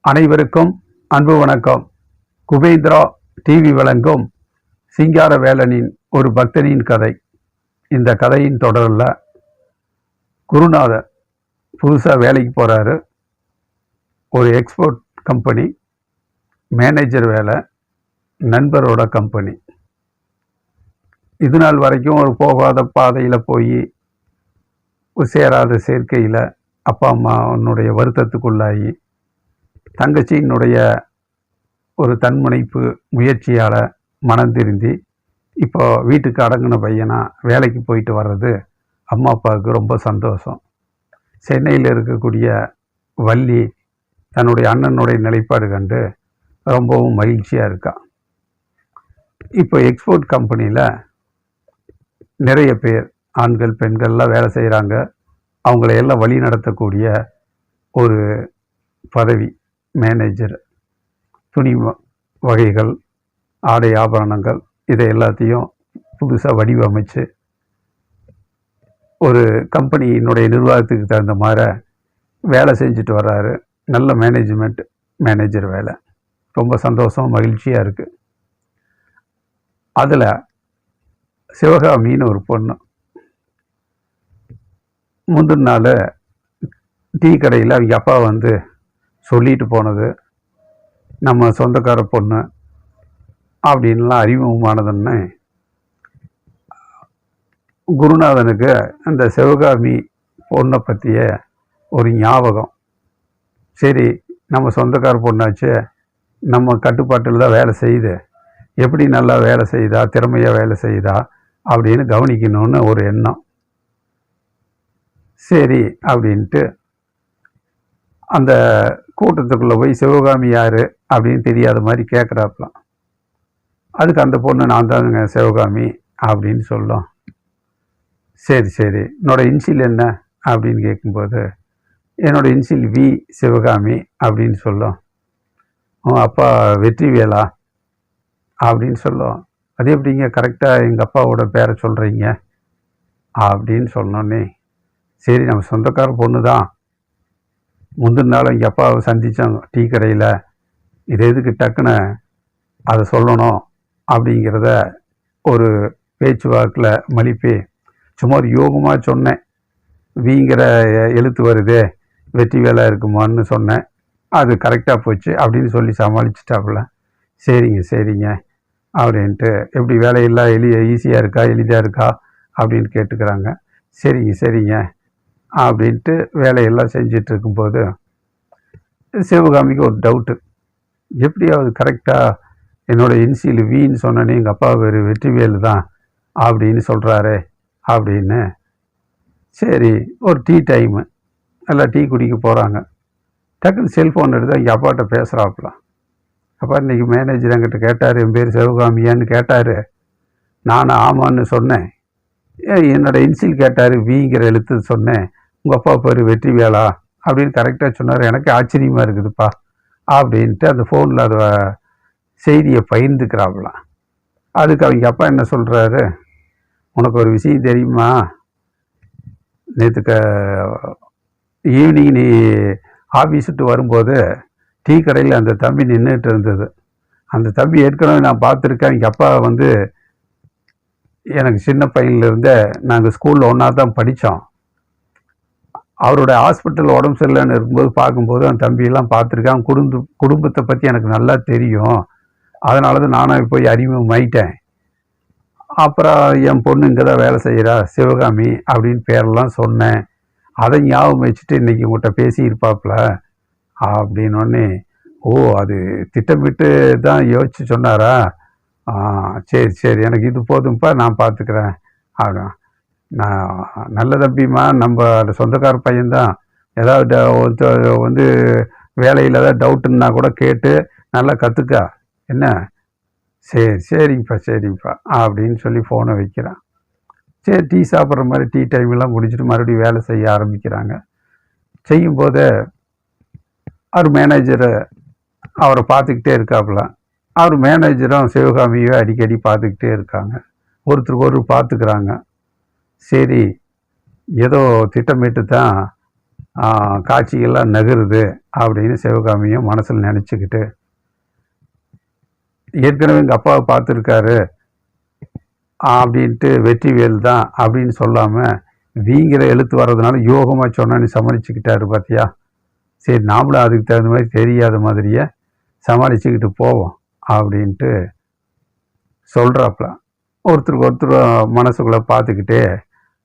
அனைவருக்கும் அன்பு வணக்கம். குபேந்திரா டிவி வழங்கும் சிங்காரவேலனின் ஒரு பக்தனின் கதை. இந்த கதையின் தொடரில் குருநாதர் புதுசாக வேலைக்கு போகிறாரு. ஒரு எக்ஸ்போர்ட் கம்பெனி மேனேஜர் வேலை, நண்பரோட கம்பெனி. இது நாள் வரைக்கும் ஒரு போகாத பாதையில் போய் சேராத சேர்க்கையில் அப்பா அம்மானுடைய வருத்தத்துக்குள்ளாகி தங்கச்சியினுடைய ஒரு தன்முனைப்பு முயற்சியால் மனம் திருந்தி இப்போ வீட்டுக்கு அடங்கின பையனா வேலைக்கு போயிட்டு வர்றது அம்மா அப்பாவுக்கு ரொம்ப சந்தோஷம். சென்னையில் இருக்கக்கூடிய வள்ளி தன்னுடைய அண்ணனுடைய நிலைப்பாடு கண்டு ரொம்பவும் மகிழ்ச்சியாக இருக்கா. இப்போ எக்ஸ்போர்ட் கம்பெனியில் நிறைய பேர் ஆண்கள் பெண்கள்லாம் வேலை செய்கிறாங்க. அவங்களையெல்லாம் வழி நடத்தக்கூடிய ஒரு பதவி மேனேஜர். துணி வகைகள், ஆடை ஆபரணங்கள், இதை எல்லாத்தையும் புதுசாக வடிவமைச்சு ஒரு கம்பெனியினுடைய நிர்வாகத்துக்கு தகுந்த மாதிரி வேலை செஞ்சுட்டு வர்றாரு. நல்ல மேனேஜர் வேலை. ரொம்ப சந்தோஷம், மகிழ்ச்சியாக இருக்குது. அதில் சிவகாமின்னு ஒரு பொண்ணு முந்தின நாள் டீ கடையில் அவங்க அப்பா வந்து சொல்லிட்டு போனது, நம்ம சொந்தக்கார பொண்ணு அப்படின்லாம் அறிமுகமானதுன்னு குருநாதனுக்கு அந்த சிவகாமி பொண்ணை பற்றிய ஒரு ஞாபகம். சரி, நம்ம சொந்தக்கார பொண்ணாச்சு, நம்ம கட்டுப்பாட்டில் தான் வேலை செய்யுது, எப்படி நல்லா வேலை செய்யுதா, திறமையாக வேலை செய்யுதா அப்படின்னு கவனிக்கணும்னு ஒரு எண்ணம். சரி அப்படின்ட்டு அந்த கூட்டத்துக்குள்ளே போய் சிவகாமி யார் அப்படின்னு தெரியாத மாதிரி கேட்குறாப்பலாம். அதுக்கு அந்த பொண்ணு நான் தானுங்க சிவகாமி அப்படின்னு சொல்லும். சரி சரி, என்னோட இன்சில் என்ன அப்படின்னு கேட்கும்போது என்னோடய இன்சில் வி சிவகாமி அப்படின்னு சொல்லும். அப்பா வெற்றிவேலா அப்படின்னு சொல்லும். அது எப்படிங்க கரெக்டாக எங்கள் அப்பாவோட பேரை சொல்கிறீங்க அப்படின்னு சொன்னோன்னே, சரி நம்ம சொந்தக்கார பொண்ணு தான், முந்தின நாள் எங்கள் அப்பாவை சந்தித்தாங்க டீ கடையில், இது எதுக்கு டக்குன்னு அதை சொல்லணும் அப்படிங்கிறத ஒரு பேச்சுவாக்கில் மலிப்பி சும்மா ஒரு யோகமாக சொன்னேன். வீங்கிற எழுத்து வருது, வெற்றி வேலை இருக்குமான்னு சொன்னேன். அது கரெக்டாக போச்சு அப்படின்னு சொல்லி சமாளிச்சிட்டாப்புல. சரிங்க சரிங்க அப்படின்ட்டு, எப்படி வேலையெல்லாம் ஈஸியாக இருக்கா எளிதாக இருக்கா அப்படின்னு கேட்டுக்கிறாங்க. சரிங்க சரிங்க அப்படின்ட்டு வேலையெல்லாம் செஞ்சிட்டு இருக்கும்போது சிவகாமிக்கு ஒரு டவுட்டு. எப்படியாவது கரெக்டாக என்னோடய இன்சியல் வீன்னு சொன்னோன்னே எங்கள் அப்பா பேர் வெற்றிவேலு தான் அப்படின்னு சொல்கிறாரு அப்படின்னு. சரி, ஒரு டீ டைமு, எல்லாம் டீ குடிக்க போகிறாங்க. டக்குன்னு செல்ஃபோன் எடுத்து எங்கள் அப்பாட்ட பேசுகிறாப்புலாம். அப்பா, இன்றைக்கி மேனேஜர் என்கிட்ட கேட்டார், என் பேர் சிவகாமியான்னு கேட்டார். நானும் ஆமான்னு சொன்னேன். என்னோடய இன்சியல் கேட்டார், வீங்கிற எழுத்து சொன்னேன். உங்கள் அப்பா பேர் வெற்றிவேலா அப்படின்னு கரெக்டாக சொன்னார். எனக்கு ஆச்சரியமாக இருக்குதுப்பா அப்படின்ட்டு அந்த ஃபோனில் அதை செய்தியை பகிர்ந்துக்கிறாங்களாம். அதுக்கு அவங்க அப்பா என்ன சொல்கிறாரு, உனக்கு ஒரு விஷயம் தெரியுமா, நேற்றுக்கு ஈவினிங் நீ ஆஃபீஸ் விட்டு வரும்போது டீ கடையில் அந்த தம்பி நின்றுட்டு இருந்தது. அந்த தம்பி ஏற்கனவே நான் பார்த்துருக்கேன். அவங்க அப்பா வந்து எனக்கு சின்ன பையன்லேருந்தே நாங்கள் ஸ்கூலில் ஒன்றா தான் படித்தோம். அவரோட ஹாஸ்பிட்டலில் உடம்பு சரியில்லைன்னு இருக்கும்போது பார்க்கும்போது அந்த தம்பியெல்லாம் பார்த்துருக்கேன். குடும்பத்தை பற்றி எனக்கு நல்லா தெரியும். அதனால தான் நானும் போய் அறிமுகமாயிட்டேன். அப்புறம் என் பொண்ணு இங்கே தான் வேலை செய்கிறா, சிவகாமி அப்படின்னு பேரெல்லாம் சொன்னேன். அதை ஞாபகம் வச்சுட்டு இன்றைக்கி உங்கள்கிட்ட பேசியிருப்பாப்புல அப்படின்னோடனே, ஓ அது திட்டமிட்டு தான் யோசித்து சொன்னாரா? சரி சரி, எனக்கு இது போதும்ப்பா, நான் பார்த்துக்கிறேன் அப்படின். நான் நல்ல தம்பிம்மா, நம்ம சொந்தக்கார பையன்தான், ஏதாவது வந்து வேலையில் ஏதாவது டவுட்டுன்னா கூட கேட்டு நல்லா கற்றுக்கா என்ன. சரி சரிங்கப்பா அப்படின்னு சொல்லி ஃபோனை வைக்கிறான். சரி, டீ சாப்பிட்ற மாதிரி டீ டைமெல்லாம் முடிச்சுட்டு மறுபடியும் வேலை செய்ய ஆரம்பிக்கிறாங்க. செய்யும்போது அவர் மேனேஜரை அவரை பார்த்துக்கிட்டே இருக்காப்புல. அவர் மேனேஜரும் சிவகாமியை அடிக்கடி பார்த்துக்கிட்டே இருக்காங்க. ஒருத்தருக்கு ஒரு பார்த்துக்கிறாங்க. சரி, ஏதோ திட்டமிட்டு தான் காட்சிகள்லாம் நகருது அப்படின்னு சிவகாமியும் மனசில் நினச்சிக்கிட்டு, ஏற்கனவே எங்கள் அப்பாவை பார்த்துருக்காரு அப்படின்ட்டு வெற்றிவேல் தான் அப்படின்னு சொல்லாமல் வீங்கிற எழுத்து வர்றதுனால யோகமாக சொன்னான்னு சமாளிச்சுக்கிட்டாரு பார்த்தியா. சரி, நாமளும் அதுக்கு தகுந்த மாதிரி தெரியாத மாதிரியே சமாளிச்சுக்கிட்டு போவோம் அப்படின்ட்டு சொல்கிறாப்புல. ஒருத்தருக்கு ஒருத்தர் மனசுக்குள்ளே பார்த்துக்கிட்டே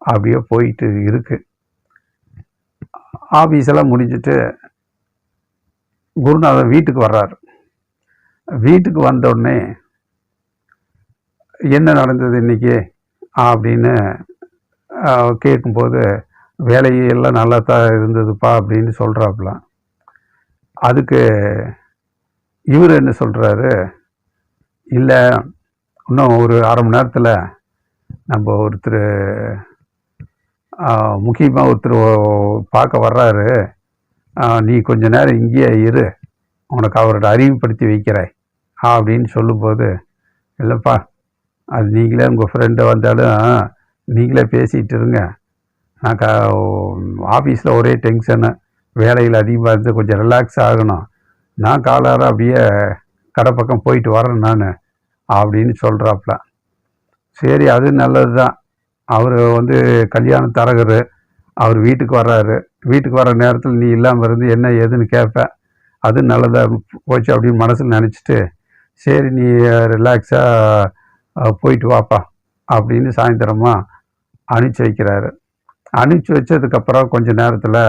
அப்படியே போயிட்டு இருக்கு. ஆஃபீஸெல்லாம் முடிஞ்சிட்டு குருநாதர் வீட்டுக்கு வர்றாரு. வீட்டுக்கு வந்தோடனே என்ன நடந்தது இன்னைக்கு அப்படின்னு கேட்கும்போது, வேலையெல்லாம் நல்லா தான் இருந்ததுப்பா அப்படின்னு சொல்கிறாப்புல. அதுக்கு இவர் என்ன சொல்கிறாரு, இல்லை இன்னும் ஒரு அரை மணி நேரத்தில் நம்ம ஒருத்தர் முக்கியமாக ஒருத்தர் பார்க்க வர்றாரு, நீ கொஞ்ச நேரம் இங்கேயே இரு, உனக்கு அவரோட அறிமுகப்படுத்தி வைக்கிறேன் அப்படின்னு சொல்லும்போது, இல்லைப்பா அது நீங்களே உங்கள் ஃப்ரெண்டு வந்தாலும் நீங்களே பேசிகிட்டு இருங்க, நான் ஆஃபீஸில் ஒரே டென்ஷனு, வேலையில் அதிகமாக இருந்து கொஞ்சம் ரிலாக்ஸ் ஆகணும், நான் காலார அப்படியே கடை பக்கம் போயிட்டு வரேன் நான் அப்படின்னு சொல்கிறாப்புல. சரி, அது நல்லது தான். அவர் கல்யாண தரகர், அவர் வீட்டுக்கு வர்றாரு. வீட்டுக்கு வர நேரத்தில் நீ இல்லாமல் இருந்து என்ன ஏதுன்னு கேட்பேன், அது நல்லதாக போச்சு அப்படின்னு மனசில் நினச்சிட்டு, சரி நீ ரிலாக்ஸாக போயிட்டு வாப்பா அப்படின்னு சாயந்தரமாக அனுப்பிச்சி வைக்கிறாரு. அனுப்பிச்சி வச்சதுக்கப்புறம் கொஞ்ச நேரத்தில்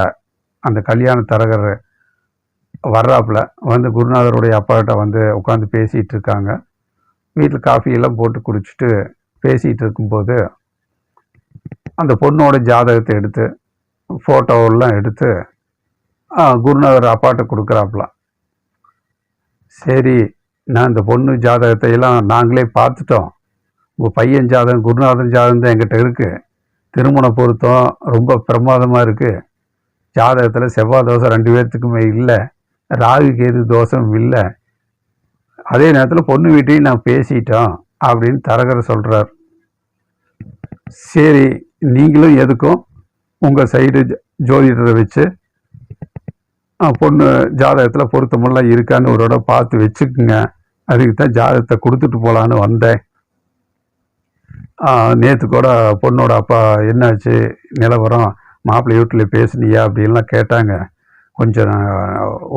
அந்த கல்யாண தரகர் வர்றாப்புல. குருநாதருடைய அப்பாக்கிட்ட உட்காந்து பேசிகிட்டு இருக்காங்க. வீட்டில் காஃபியெல்லாம் போட்டு குடிச்சிட்டு பேசிகிட்டு இருக்கும்போது அந்த பொண்ணோட ஜாதகத்தை எடுத்து ஃபோட்டோவெல்லாம் எடுத்து குருநாதர் அப்பாட்ட கொடுக்குறாப்புல. சரி, நான் இந்த பொண்ணு ஜாதகத்தை எல்லாம் நாங்களே பார்த்துட்டோம், உங்கள் பையன் ஜாதகம் குருநாதன் ஜாதகம் தான் என்கிட்ட இருக்குது, திருமண பொருத்தம் ரொம்ப பிரமாதமாக இருக்குது, ஜாதகத்தில் செவ்வாய் தோசை 2 பேர்த்துக்குமே இல்லை, ராகு கேது தோஷம் இல்லை, அதே நேரத்தில் பொண்ணு வீட்டையும் நான் பேசிட்டோம் அப்படின்னு தரகர் சொல்கிறார். சரி, நீங்களும் எதுக்கும் உங்கள் சைடு ஜோதிடரை வச்சு பொண்ணு ஜாதகத்தில் பொருத்தமெல்லாம் இருக்கான்னு ஒரு இடம் பார்த்து வச்சுக்குங்க, அதுக்கு தான் ஜாதகத்தை கொடுத்துட்டு போகலான்னு வந்தேன். நேற்று கூட பொண்ணோட அப்பா என்னாச்சு நிலவரம், மாப்பிள்ளை வீட்டில் பேசுனியா அப்படின்லாம் கேட்டாங்க, கொஞ்சம்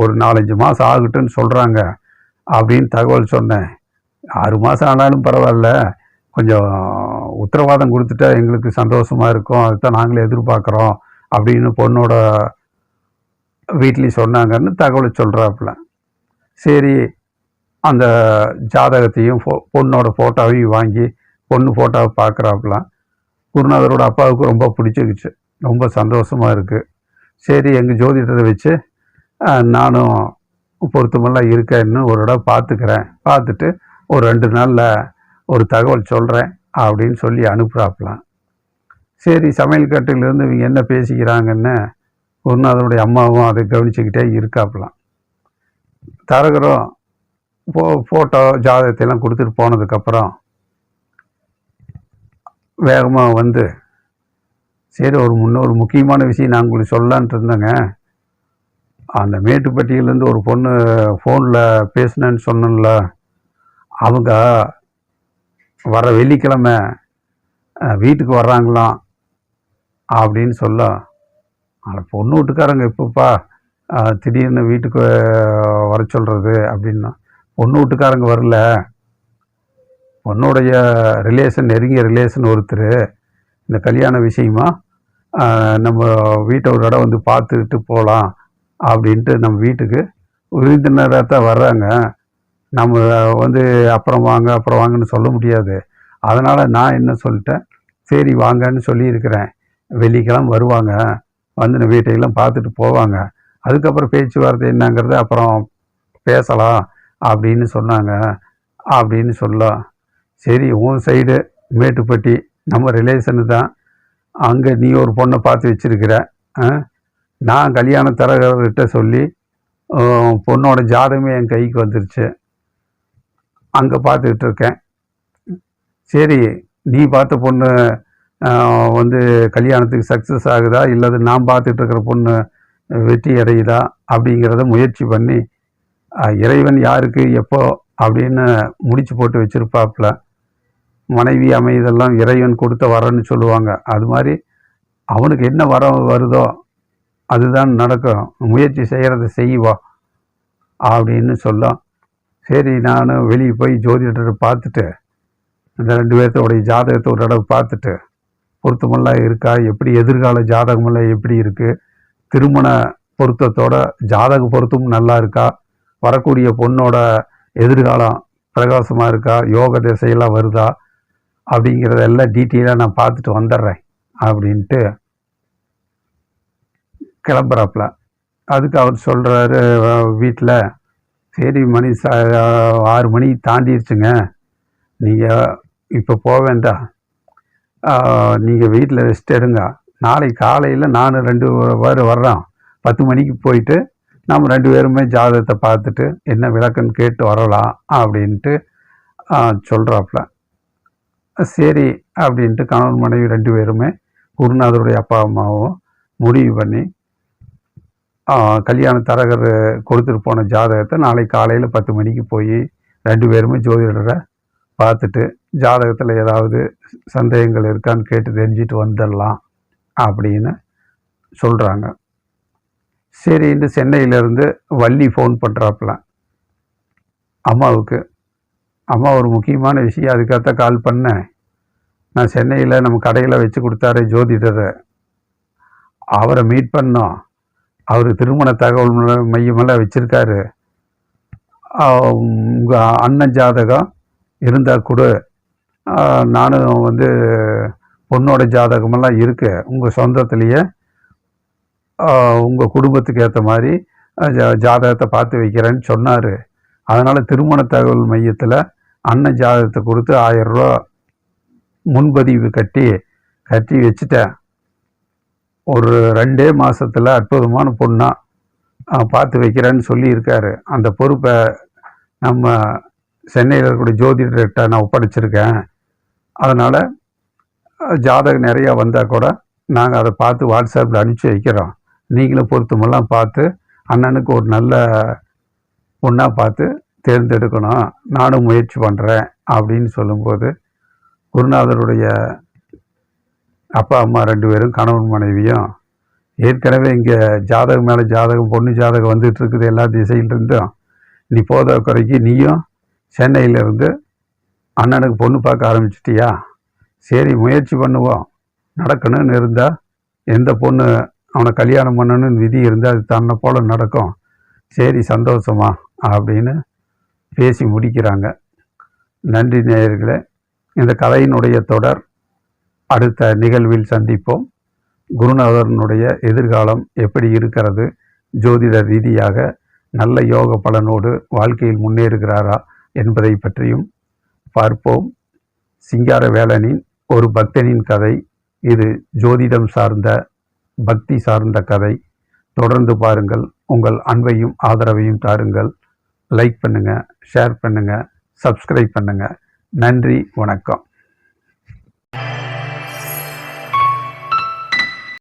ஒரு 4-5 மாதம் ஆகட்டுன்னு சொல்கிறாங்க அப்படின்னு தகவல் சொன்னேன். 6 மாதம் ஆனாலும் பரவாயில்ல, கொஞ்சம் உத்தரவாதம் கொடுத்துட்டா எங்களுக்கு சந்தோஷமாக இருக்கும், அதுதான் நாங்களே எதிர்பார்க்குறோம் அப்படின்னு பொண்ணோட வீட்லேயும் சொன்னாங்கன்னு தகவலை சொல்கிறாப்புல. சரி, அந்த ஜாதகத்தையும் பொண்ணோட ஃபோட்டோவையும் வாங்கி பொண்ணு ஃபோட்டோவை பார்க்குறாப்புல. குருநாதரோட அப்பாவுக்கு ரொம்ப பிடிச்சிருச்சு, ரொம்ப சந்தோஷமாக இருக்குது. சரி, எங்கள் ஜோதிடரை வச்சு நானும் பொருத்தமெல்லாம் இருக்கேன்னு ஒரு இடம் பார்த்துக்கிறேன், பார்த்துட்டு ஒரு 2 நாளில் ஒரு தகவல் சொல்கிறேன் அப்படின்னு சொல்லி அனுப்புகிறாப்புலாம். சரி, சமையல் கட்டிலிருந்து இவங்க என்ன பேசிக்கிறாங்கன்னு குருநாதருடைய அம்மாவும் அதை கவனிச்சுக்கிட்டே இருக்காப்புலாம். தரகரும் ஃபோட்டோ ஜாதகத்தையெல்லாம் கொடுத்துட்டு போனதுக்கப்புறம் வேகமாக சரி, ஒரு முக்கியமான விஷயம் நான் உங்களுக்கு சொல்லலான்ட்டு இருந்தேங்க, அந்த மேட்டுப்பட்டியிலேருந்து ஒரு பொண்ணு ஃபோனில் பேசினேன்னு சொன்னேன்ல, அவங்க வர வெள்ளிக்கிழமை வீட்டுக்கு வர்றாங்களாம் அப்படின்னு சொல்ல, அந்த பொண்ணு வீட்டுக்காரங்க எப்பப்பா திடீர்னு வீட்டுக்கு வர சொல்கிறது அப்படின்னா, பொண்ணு வீட்டுக்காரங்க வரல, பொண்ணுடைய ரிலேஷன், நெருங்கிய ரிலேஷன் ஒருத்தர் இந்த கல்யாண விஷயமா நம்ம வீட்டை ஒரு இடம் பார்த்துக்கிட்டு போகலாம் அப்படின்ட்டு நம்ம வீட்டுக்கு விருந்தினராக தான் வர்றாங்க, நம்ம அப்புறம் வாங்கன்னு சொல்ல முடியாது, அதனால் நான் என்ன சொல்லிட்டேன், சரி வாங்கன்னு சொல்லியிருக்கிறேன், வெள்ளிக்கிழமை வருவாங்க, நம்ம வீட்டையெல்லாம் பார்த்துட்டு போவாங்க, அதுக்கப்புறம் பேச்சுவார்த்தை என்னங்கிறத அப்புறம் பேசலாம் அப்படின்னு சொன்னாங்க அப்படின்னு சொல்ல, சரி உன் சைடு மேட்டுப்பட்டி நம்ம ரிலேஷனு தான், அங்கே நீ ஒரு பொண்ணை பார்த்து வச்சிருக்கிற, நான் கல்யாண தரகர்கிட்ட சொல்லி பொண்ணோட ஜாதகமே என் கைக்கு வந்துருச்சு, அங்கே பார்த்துக்கிட்டு இருக்கேன், சரி நீ பார்த்த பொண்ணு கல்யாணத்துக்கு சக்ஸஸ் ஆகுதா, இல்லது நான் பார்த்துட்டு இருக்கிற பொண்ணு வெற்றி அடையுதா அப்படிங்கிறத முயற்சி பண்ணி இறைவன் யாருக்கு எப்போ அப்படின்னு முடிச்சு போட்டு வச்சுருப்பாப்புல. மனைவி அமைதெல்லாம் இறைவன் கொடுத்த வரன்னு சொல்லுவாங்க. அது மாதிரி அவனுக்கு என்ன வரம் வருதோ அதுதான் நடக்கும், முயற்சி செய்கிறத செய்வா அப்படின்னு சொல்லும். சரி, நான் வெளியே போய் ஜோதிடரை பார்த்துட்டு இந்த 2 பேர்த்தோடைய ஜாதகத்தை ஒரு தடவை பார்த்துட்டு பொருத்தமெல்லாம் இருக்கா, எப்படி எதிர்கால ஜாதகமெல்லாம் எப்படி இருக்குது, திருமண பொருத்தத்தோட ஜாதக பொருத்தமும் நல்லா இருக்கா, வரக்கூடிய பொண்ணோட எதிர்காலம் பிரகாசமாக இருக்கா, யோக திசையெல்லாம் வருதா அப்படிங்கிறதெல்லாம் டீட்டெயிலாக நான் பார்த்துட்டு வந்துடுறேன் அப்படின்ட்டு கிளம்புறாப்புல. அதுக்கு அவர் சொல்கிறாரு வீட்டில், சரி மணி 6 மணி தாண்டிடுச்சுங்க, நீங்கள் இப்போ போக வேண்டாம், நீங்கள் வீட்டில் ரெஸ்ட் எடுங்க, நாளை காலையில் நான் 2 பேர் வர்றோம், 10 மணிக்கு போயிட்டு நம்ம 2 பேருமே ஜாதகத்தை பார்த்துட்டு என்ன விளக்கன்னு கேட்டு வரலாம் அப்படின்ட்டு சொல்கிறாப்புல. சரி அப்படின்ட்டு கணவன் மனைவி 2 பேருமே குருநாதருடைய அப்பா அம்மாவும் முடிவு பண்ணி கல்யாண தரகர் கொடுத்துட்டு போன ஜாதகத்தை நாளை காலையில் 10 மணிக்கு போய் 2 பேருமே ஜோதிடரை பார்த்துட்டு ஜாதகத்தில் ஏதாவது சந்தேகங்கள் இருக்கான்னு கேட்டு தெரிஞ்சுட்டு வந்துடலாம் அப்படின்னு சொல்கிறாங்க. சரின்ட்டு சென்னையிலேருந்து வள்ளி ஃபோன் பண்ணுறாப்புல அம்மாவுக்கு. அம்மா, ஒரு முக்கியமான விஷயம், அதுக்காகத்தான் கால் பண்ணேன். நான் சென்னையில் நம்ம கடையில் வச்சு கொடுத்தாரு ஜோதிடரை, அவரை மீட் பண்ணோம். அவர் திருமண தகவல் மையமெல்லாம் வச்சுருக்காரு. உங்கள் அண்ணன் ஜாதகம் இருந்தால் கூட நானும் பொண்ணோட ஜாதகமெல்லாம் இருக்குது, உங்கள் சொந்தத்துலேயே உங்கள் குடும்பத்துக்கு ஏற்ற மாதிரி ஜாதகத்தை பார்த்து வைக்கிறேன்னு சொன்னார். அதனால் திருமண தகவல் மையத்தில் அண்ணன் ஜாதகத்தை கொடுத்து 1000 ரூபா முன்பதிவு கட்டி வச்சுட்டேன். ஒரு 2 மாதத்தில் அற்புதமான பொண்ணாக பார்த்து வைக்கிறேன்னு சொல்லியிருக்காரு. அந்த பொறுப்பை நம்ம சென்னையில் இருக்கக்கூடிய ஜோதிடர்கிட்ட நான் ஒப்படைச்சிருக்கேன். அதனால் ஜாதகம் நிறையா வந்தால் கூட நாங்கள் அதை பார்த்து வாட்ஸ்அப்பில் அனுப்பிச்சி வைக்கிறோம். நீங்களும் பொருத்தமெல்லாம் பார்த்து அண்ணனுக்கு ஒரு நல்ல பொண்ணாக பார்த்து தேர்ந்தெடுக்கணும், நானும் முயற்சி பண்ணுறேன் அப்படின்னு சொல்லும்போது, குருநாதருடைய அப்பா அம்மா 2 பேரும் கணவன் மனைவியும் ஏற்கனவே இங்கே ஜாதகம் மேலே ஜாதகம், பொண்ணு ஜாதகம் வந்துட்டு இருக்குது எல்லா திசையிலிருந்தும், நீ போத குறைக்கு நீயும் சென்னையிலேருந்து அண்ணனுக்கு பொண்ணு பார்க்க ஆரம்பிச்சிட்டியா, சரி முயற்சி பண்ணுவோம், நடக்கணும்னு இருந்தால் எந்த பொண்ணு அவனை கல்யாணம் பண்ணணும்னு விதி இருந்தால் அது தன்னை போல் நடக்கும், சரி சந்தோஷமா அப்படின்னு பேசி முடிக்கிறாங்க. நன்றி நேயர்களே. இந்த கதையினுடைய தொடர் அடுத்த நிகழ்வில் சந்திப்போம். குருநாதரனுடைய எதிர்காலம் எப்படி இருக்கிறது, ஜோதிட ரீதியாக நல்ல யோக பலனோடு வாழ்க்கையில் முன்னேறுகிறாரா என்பதை பற்றியும் பார்ப்போம். சிங்காரவேலனின் ஒரு பக்தனின் கதை இது. ஜோதிடம் சார்ந்த, பக்தி சார்ந்த கதை. தொடர்ந்து பாருங்கள். உங்கள் அன்பையும் ஆதரவையும் தாருங்கள். லைக் பண்ணுங்கள், ஷேர் பண்ணுங்கள், சப்ஸ்கிரைப் பண்ணுங்கள். நன்றி, வணக்கம்.